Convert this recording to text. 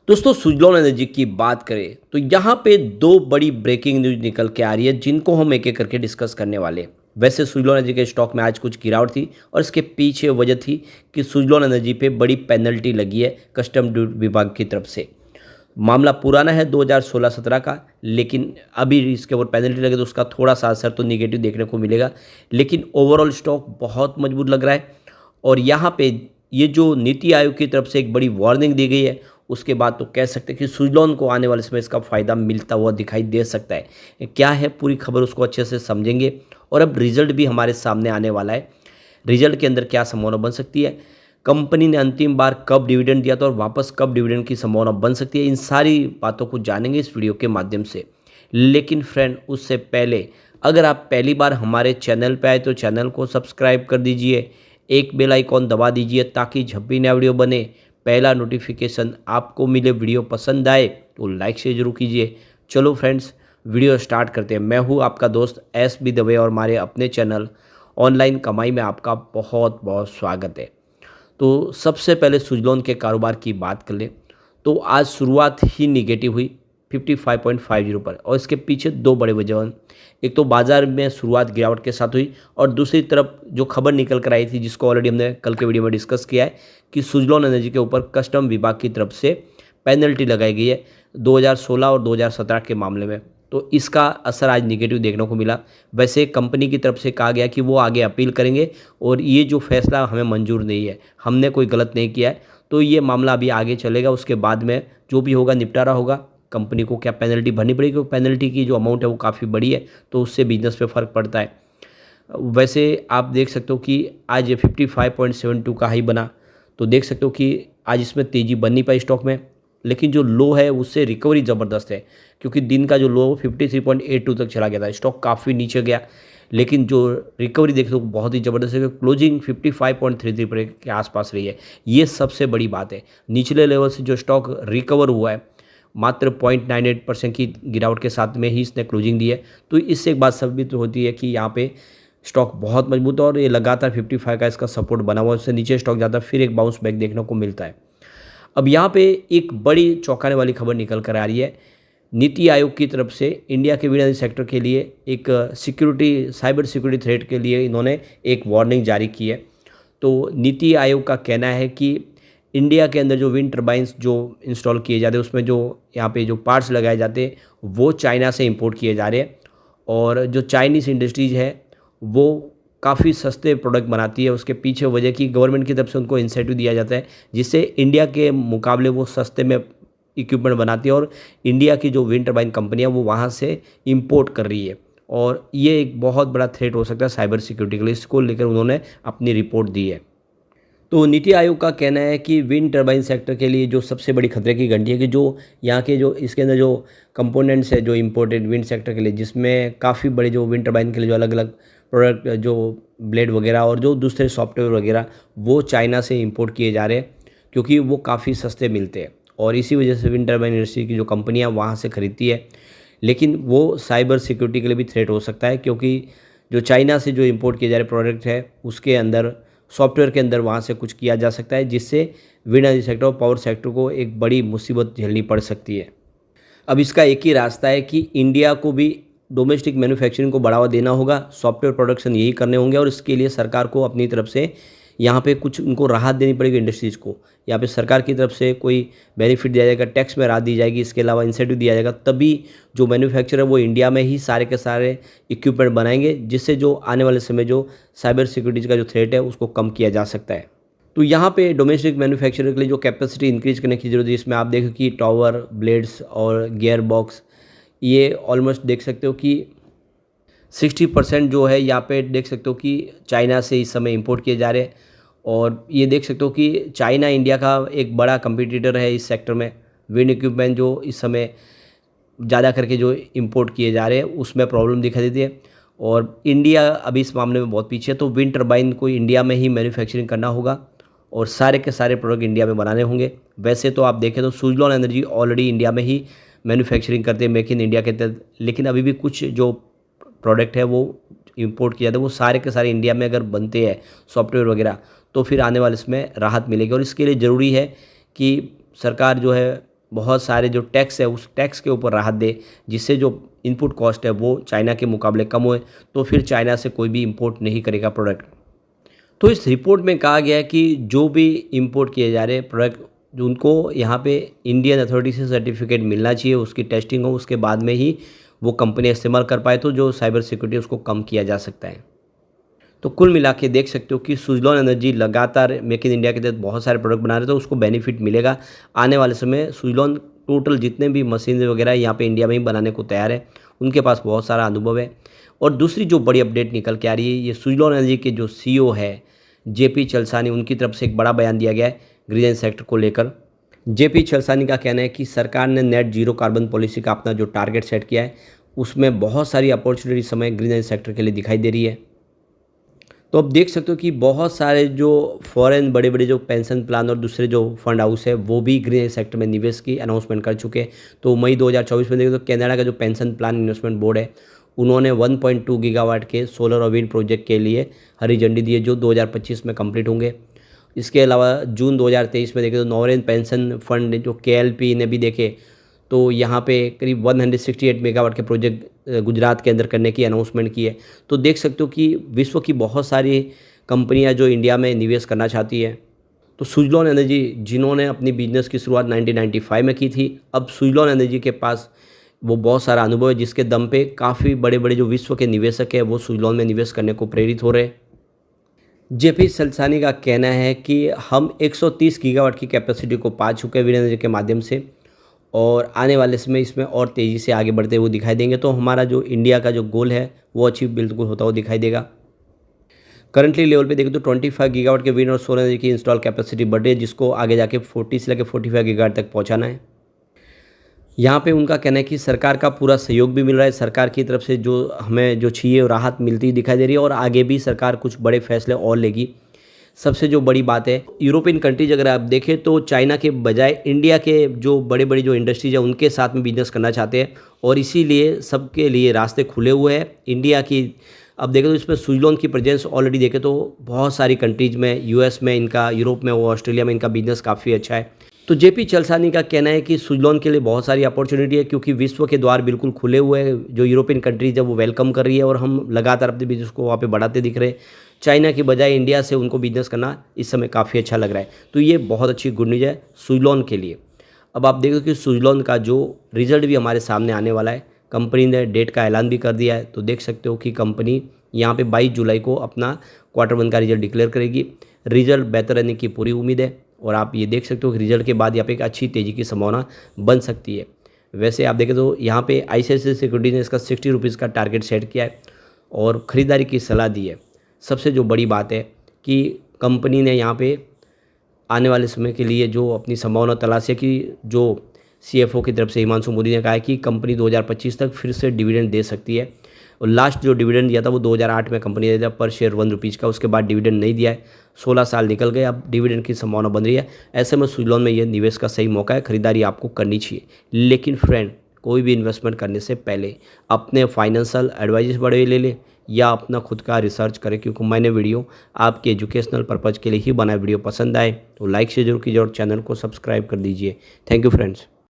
दोस्तों सुजलॉन एनर्जी की बात करें तो यहाँ पे दो बड़ी ब्रेकिंग न्यूज निकल के आ रही है जिनको हम एक एक करके डिस्कस करने वाले हैं। वैसे सुजलॉन एनर्जी के स्टॉक में आज कुछ गिरावट थी और इसके पीछे वजह थी कि सुजलॉन एनर्जी पे बड़ी पेनल्टी लगी है कस्टम ड्यूटी विभाग की तरफ से। मामला पुराना है 2016-17 का, लेकिन अभी इसके ऊपर पेनल्टी लगे तो उसका थोड़ा सा असर तो निगेटिव देखने को मिलेगा, लेकिन ओवरऑल स्टॉक बहुत मजबूत लग रहा है। और यहाँ पे ये जो नीति आयोग की तरफ से एक बड़ी वार्निंग दी गई है, उसके बाद तो कह सकते हैं कि सुजलॉन को आने वाले समय इसका फ़ायदा मिलता हुआ दिखाई दे सकता है। क्या है पूरी खबर उसको अच्छे से समझेंगे। और अब रिजल्ट भी हमारे सामने आने वाला है। रिजल्ट के अंदर क्या संभावना बन सकती है, कंपनी ने अंतिम बार कब डिविडेंड दिया था और वापस कब डिविडेंड की संभावना बन सकती है, इन सारी बातों को जानेंगे इस वीडियो के माध्यम से। लेकिन फ्रेंड उससे पहले अगर आप पहली बार हमारे चैनल पे आए तो चैनल को सब्सक्राइब कर दीजिए, एक बेल आइकॉन दबा दीजिए ताकि जब भी नया वीडियो बने पहला नोटिफिकेशन आपको मिले। वीडियो पसंद आए तो लाइक शेयर जरूर कीजिए। चलो फ्रेंड्स वीडियो स्टार्ट करते हैं। मैं हूँ आपका दोस्त SB दवे और हमारे अपने चैनल ऑनलाइन कमाई में आपका बहुत बहुत स्वागत है। तो सबसे पहले सुजलॉन के कारोबार की बात कर ले तो आज शुरुआत ही निगेटिव हुई 55.50 पर, और इसके पीछे दो बड़े वजह हैं। एक तो बाजार में शुरुआत गिरावट के साथ हुई और दूसरी तरफ जो खबर निकल कर आई थी जिसको ऑलरेडी हमने कल के वीडियो में डिस्कस किया है कि सुजलॉन एनर्जी के ऊपर कस्टम विभाग की तरफ से पेनल्टी लगाई गई है 2016 और 2017 के मामले में। तो इसका असर आज निगेटिव देखने को मिला। वैसे कंपनी की तरफ से कहा गया कि वो आगे अपील करेंगे और ये जो फैसला हमें मंजूर नहीं है, हमने कोई गलत नहीं किया है, तो ये मामला अभी आगे चलेगा। उसके बाद में जो भी होगा निपटारा होगा। कंपनी को क्या पेनल्टी भरनी पड़ेगी, क्योंकि पेनल्टी की जो अमाउंट है वो काफ़ी बड़ी है, तो उससे बिजनेस पे फ़र्क पड़ता है। वैसे आप देख सकते हो कि आज ये 55.72 का हाई बना, तो देख सकते हो कि आज इसमें तेज़ी बन नहीं पाई स्टॉक में, लेकिन जो लो है उससे रिकवरी ज़बरदस्त है, क्योंकि दिन का जो लो 53.82 तक चला गया था, स्टॉक काफ़ी नीचे गया, लेकिन जो रिकवरी देख लो बहुत ही ज़बरदस्त है। क्लोजिंग 55.33 पर के आसपास रही है, ये सबसे बड़ी बात है। निचले लेवल से जो स्टॉक रिकवर हुआ है मात्र 0.98% की गिरावट के साथ में ही इसने क्लोजिंग दी है, तो इससे एक बात साबित होती है कि यहाँ पे स्टॉक बहुत मजबूत है और ये लगातार 55 का इसका सपोर्ट बना हुआ है। उससे नीचे स्टॉक जाता है फिर एक बाउंस बैक देखने को मिलता है। अब यहाँ पे एक बड़ी चौंकाने वाली खबर निकल कर आ रही है। नीति आयोग की तरफ से इंडिया के विनिर्माण सेक्टर के लिए एक साइबर सिक्योरिटी थ्रेट के लिए इन्होंने एक वार्निंग जारी की है। तो नीति आयोग का कहना है कि इंडिया के अंदर जो विंड टर्बाइंस जो इंस्टॉल किए जाते हैं उसमें जो यहाँ पे जो पार्ट्स लगाए जाते हैं वो चाइना से इंपोर्ट किए जा रहे हैं, और जो चाइनीज़ इंडस्ट्रीज है वो काफ़ी सस्ते प्रोडक्ट बनाती है। उसके पीछे वजह की गवर्नमेंट की तरफ से उनको इंसेंटिव दिया जाता है जिससे इंडिया के मुकाबले वो सस्ते में इक्विपमेंट बनाती है, और इंडिया की जो विंड टर्बाइन कंपनियाँ वो वहाँ से इंपोर्ट कर रही है। और ये एक बहुत बड़ा थ्रेट हो सकता है साइबर सिक्योरिटी के लिए, इसको लेकर उन्होंने अपनी रिपोर्ट दी है। तो नीति आयोग का कहना है कि विंड टर्बाइन सेक्टर के लिए जो सबसे बड़ी खतरे की घंटी है कि जो यहाँ के जो इसके अंदर जो कंपोनेंट्स है जो इम्पोर्टेड विंड सेक्टर के लिए, जिसमें काफ़ी बड़े जो विंड टर्बाइन के लिए जो अलग अलग प्रोडक्ट जो ब्लेड वगैरह और जो दूसरे सॉफ्टवेयर वगैरह वो चाइना से इंपोर्ट किए जा रहे हैं, क्योंकि वो काफ़ी सस्ते मिलते हैं और इसी वजह से विंड टर्बाइन इंडस्ट्री की जो कंपनियाँ वहाँ से खरीदती है। लेकिन वो साइबर सिक्योरिटी के लिए भी थ्रेट हो सकता है, क्योंकि जो चाइना से जो इंपोर्ट किए जा रहे प्रोडक्ट है उसके अंदर सॉफ्टवेयर के अंदर वहाँ से कुछ किया जा सकता है, जिससे विंड एनर्जी सेक्टर और पावर सेक्टर को एक बड़ी मुसीबत झेलनी पड़ सकती है। अब इसका एक ही रास्ता है कि इंडिया को भी डोमेस्टिक मैन्युफैक्चरिंग को बढ़ावा देना होगा, सॉफ्टवेयर प्रोडक्शन यही करने होंगे, और इसके लिए सरकार को अपनी तरफ से यहाँ पे कुछ उनको राहत देनी पड़ेगी इंडस्ट्रीज़ को। यहाँ पे सरकार की तरफ से कोई बेनिफिट दिया जाएगा, टैक्स में राहत दी जाएगी, इसके अलावा इंसेंटिव दिया जाएगा, तभी जो मैन्युफैक्चरर है वो इंडिया में ही सारे के सारे इक्विपमेंट बनाएंगे, जिससे जो आने वाले समय जो साइबर सिक्योरिटी का जो थ्रेट है उसको कम किया जा सकता है। तो यहाँ पे डोमेस्टिक मैन्युफैक्चरर के लिए जो कैपेसिटी इंक्रीज करने की जरूरत है, इसमें आप देखो कि टावर, ब्लेड्स और गियर बॉक्स ये ऑलमोस्ट देख सकते हो कि 60% जो है यहाँ पे देख सकते हो कि चाइना से इस समय इंपोर्ट किए जा रहे हैं। और ये देख सकते हो कि चाइना इंडिया का एक बड़ा कंपटीटर है इस सेक्टर में। विंड इक्विपमेंट जो इस समय ज़्यादा करके जो इंपोर्ट किए जा रहे हैं उसमें प्रॉब्लम दिखाई देती है, और इंडिया अभी इस मामले में बहुत पीछे है। तो विंड टर्बाइन को इंडिया में ही मैन्युफैक्चरिंग करना होगा और सारे के सारे प्रोडक्ट इंडिया में बनाने होंगे। वैसे तो आप देखें तो सुजलॉन एनर्जी ऑलरेडी इंडिया में ही मैन्युफैक्चरिंग करते हैं मेक इन इंडिया के तहत, लेकिन अभी भी कुछ जो प्रोडक्ट है वो इंपोर्ट किया जाता है, वो सारे के सारे इंडिया में अगर बनते हैं सॉफ्टवेयर वगैरह, तो फिर आने वाले इसमें राहत मिलेगी। और इसके लिए ज़रूरी है कि सरकार जो है बहुत सारे जो टैक्स है उस टैक्स के ऊपर राहत दे, जिससे जो इनपुट कॉस्ट है वो चाइना के मुकाबले कम होए, तो फिर चाइना से कोई भी इंपोर्ट नहीं करेगा प्रोडक्ट। तो इस रिपोर्ट में कहा गया है कि जो भी इंपोर्ट किए जा रहे प्रोडक्ट, जो उनको यहाँ पे इंडियन अथॉरिटी से सर्टिफिकेट मिलना चाहिए, उसकी टेस्टिंग हो, उसके बाद में ही वो कंपनी इस्तेमाल कर पाए, तो जो साइबर सिक्योरिटी उसको कम किया जा सकता है। तो कुल मिला के देख सकते हो कि सुजलॉन एनर्जी लगातार मेक इन इंडिया के तहत बहुत सारे प्रोडक्ट बना रहे हैं, तो उसको बेनिफिट मिलेगा आने वाले समय। सुजलॉन टोटल जितने भी मशीन वगैरह यहाँ पे इंडिया में ही बनाने को तैयार है, उनके पास बहुत सारा अनुभव है। और दूसरी जो बड़ी अपडेट निकल के आ रही है, ये सुजलॉन एनर्जी के जो CEO है जेपी चलसानी, उनकी तरफ से एक बड़ा बयान दिया गया है ग्रीन सेक्टर को लेकर। जेपी चलसानी का कहना है कि सरकार ने नेट जीरो कार्बन पॉलिसी का अपना जो टारगेट सेट किया है, उसमें बहुत सारी अपॉर्चुनिटी समय ग्रीन सेक्टर के लिए दिखाई दे रही है। तो आप देख सकते हो कि बहुत सारे जो फॉरेन बड़े बड़े जो पेंशन प्लान और दूसरे जो फंड हाउस है वो भी ग्रीन सेक्टर में निवेश की अनाउंसमेंट कर चुके हैं। तो मई 2024 में देखें तो कनाडा का जो पेंशन प्लान इन्वेस्टमेंट बोर्ड है, उन्होंने 1.2 गीगावाट के सोलर और विंड प्रोजेक्ट के लिए हरी झंडी दी है, जो 2025 में कंप्लीट होंगे। इसके अलावा जून 2023 में देखें तो नॉर्वेन पेंशन फंड जो KLP ने भी देखे, तो यहाँ पे करीब 168 मेगावाट के प्रोजेक्ट गुजरात के अंदर करने की अनाउंसमेंट की है। तो देख सकते हो कि विश्व की बहुत सारी कंपनियां जो इंडिया में निवेश करना चाहती है। तो सुजलॉन एनर्जी, जिन्होंने अपनी बिजनेस की शुरुआत 1995 में की थी, अब सुजलॉन एनर्जी के पास वो बहुत सारा अनुभव है, जिसके दम पे काफ़ी बड़े बड़े जो विश्व के निवेशक हैं वो सुजलॉन में निवेश करने को प्रेरित हो रहे हैं। जेपी चलसानी का कहना है कि हम 130 गीगावाट की कैपेसिटी को पा चुके हैं विंड एनर्जी के माध्यम से, और आने वाले समय इसमें और तेज़ी से आगे बढ़ते हुए दिखाई देंगे। तो हमारा जो इंडिया का जो गोल है वो अचीव बिल्कुल होता हुआ दिखाई देगा। करंटली लेवल पे देखें तो 25 गीगावाट के विंड और सोलर एनर्जी की इंस्टॉल कैपेसिटी बढ़ रही है, जिसको आगे जाके 40 से लेकर 45 गीगावाट तक पहुंचाना है। यहाँ पे उनका कहना है कि सरकार का पूरा सहयोग भी मिल रहा है, सरकार की तरफ से जो हमें जो चाहिए राहत मिलती दिखाई दे रही है, और आगे भी सरकार कुछ बड़े फैसले और लेगी। सबसे जो बड़ी बात है, यूरोपियन कंट्रीज अगर आप देखें तो चाइना के बजाय इंडिया के जो बड़े बड़े जो इंडस्ट्रीज है उनके साथ में बिजनेस करना चाहते हैं, और इसीलिए सबके लिए रास्ते खुले हुए हैं इंडिया की। अब देखें तो इसमें सुजलॉन की प्रेजेंस ऑलरेडी देखें तो बहुत सारी कंट्रीज में, US में इनका, यूरोप में, वो ऑस्ट्रेलिया में इनका बिजनेस काफ़ी अच्छा है। तो जेपी चलसानी का कहना है कि सुजलॉन के लिए बहुत सारी अपॉर्चुनिटी है, क्योंकि विश्व के द्वार बिल्कुल खुले हुए हैं। जो यूरोपियन कंट्रीज है वो वेलकम कर रही है, और हम लगातार अपने बिजनेस को वहाँ पे बढ़ाते दिख रहे हैं। चाइना की बजाय इंडिया से उनको बिजनेस करना इस समय काफ़ी अच्छा लग रहा है। तो ये बहुत अच्छी गुड न्यूज़ है सुजलॉन के लिए। अब आप देखो कि सुजलॉन का जो रिजल्ट भी हमारे सामने आने वाला है, कंपनी ने डेट का ऐलान भी कर दिया है। तो देख सकते हो कि कंपनी यहाँ पे 22 जुलाई को अपना Q1 का रिजल्ट डिक्लेयर करेगी। रिजल्ट बेहतर रहने की पूरी उम्मीद है, और आप ये देख सकते हो कि रिजल्ट के बाद यहाँ पे एक अच्छी तेज़ी की संभावना बन सकती है। वैसे आप देखें तो यहाँ पे ICICI सिक्योरिटीज ने इसका 60 रुपीज़ का टारगेट सेट किया है और ख़रीदारी की सलाह दी है। सबसे जो बड़ी बात है कि कंपनी ने यहाँ पे आने वाले समय के लिए जो अपनी संभावना तलाशी है, कि जो CFO की तरफ से हिमांशु मोदी ने कहा है कि कंपनी 2025 तक फिर से डिविडेंड दे सकती है। और लास्ट जो डिविडेंड दिया था वो 2008 में कंपनी ने दिया पर शेयर 1 रुपीज़ का, उसके बाद डिविडेंड नहीं दिया है। 16 साल निकल गए, अब डिविडेंड की संभावना बन रही है। ऐसे में सुजलॉन में ये निवेश का सही मौका है, खरीदारी आपको करनी चाहिए। लेकिन फ्रेंड, कोई भी इन्वेस्टमेंट करने से पहले अपने फाइनेंशियल एडवाइस बड़े ले ले, या अपना खुद का रिसर्च करें, क्योंकि मैंने वीडियो आपके एजुकेशनल पर्पज़ के लिए ही बनाया। वीडियो पसंद आए तो लाइक शेयर जरूर कीजिए और चैनल को सब्सक्राइब कर दीजिए। Thank you friends.